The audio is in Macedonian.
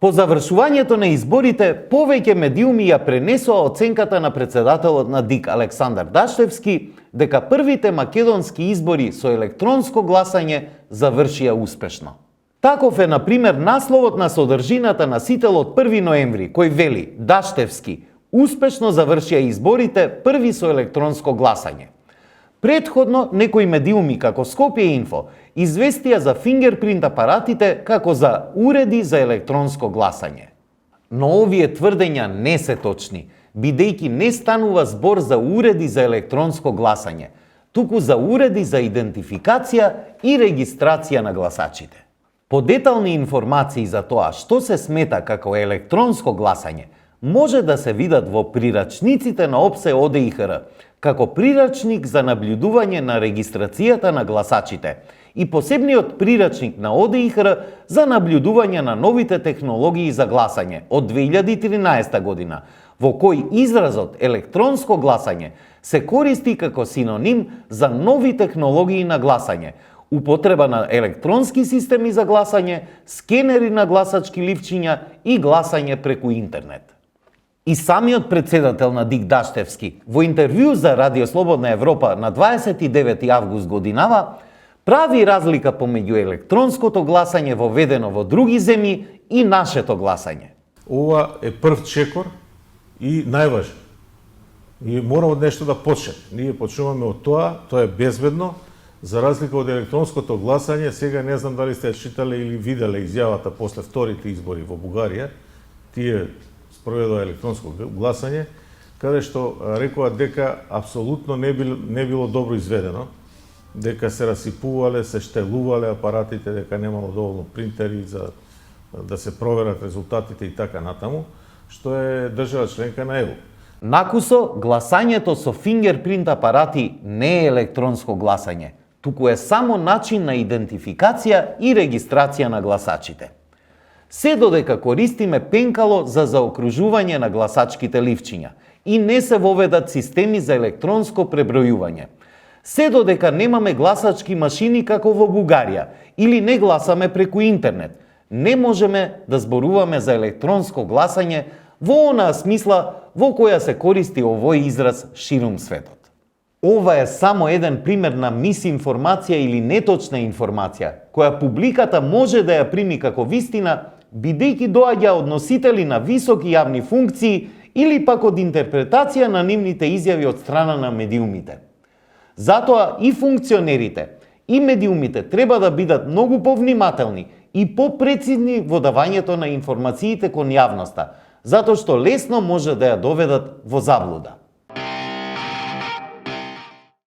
По завршувањето на изборите, повеќе медиуми ја пренесоа оценката на председателот на ДИК Александар Даштевски дека првите македонски избори со електронско гласање завршија успешно. Таков е, например, насловот на содржината на Сител од 1 ноември, кој вели Даштевски успешно завршија изборите први со електронско гласање. Предходно, некои медиуми како Скопје Инфо известија за фингерпринт апаратите како за уреди за електронско гласање. Но овие тврдења не се точни, бидејќи не станува збор за уреди за електронско гласање, туку за уреди за идентификација и регистрација на гласачите. По детални информации за тоа што се смета како електронско гласање, може да се видат во прирачниците на ОПСЕ ОДИХР, како прирачник за наблюдување на регистрацијата на гласачите и посебниот прирачник на ОДИХР за наблюдување на новите технологии за гласање од 2013 година, во кој изразот електронско гласање се користи како синоним за нови технологии на гласање, употреба на електронски системи за гласање, скенери на гласачки ливчиња и гласање преку интернет. И самиот председател на ДИК Даштевски во интервју за Радио Слободна Европа на 29 август годинава прави разлика помеѓу електронското гласање воведено во други земји и нашето гласање. Ова е прв чекор и најважен. Ние морамо од нешто да почнеме. Ние почнуваме од тоа е безбедно, за разлика од електронското гласање. Сега не знам дали сте читале или виделе изјавата после вторите избори во Бугарија. Тие спроведоа електронско гласање, каде што рекоа дека апсолутно не било добро изведено, дека се расипувале, се штелувале апаратите, дека немало доволно принтери за да се проверат резултатите и така натаму, што е држава членка на ЕУ. Накусо, гласањето со фингерпринт апарати не е електронско гласање, туку е само начин на идентификација и регистрација на гласачите. Се додека користиме пенкало за заокружување на гласачките ливчиња и не се воведат системи за електронско пребројување. Се додека немаме гласачки машини како во Бугарија или не гласаме преку интернет, не можеме да зборуваме за електронско гласање во онаа смисла во која се користи овој израз ширум светот. Ова е само еден пример на мисинформација или неточна информација, која публиката може да ја прими како вистина, бидејќи доаѓа од носители на високи јавни функции или пак од интерпретација на нивните изјави од страна на медиумите. Затоа и функционерите, и медиумите треба да бидат многу повнимателни и попрецизни во давањето на информациите кон јавноста, затоа што лесно може да ја доведат во заблуда.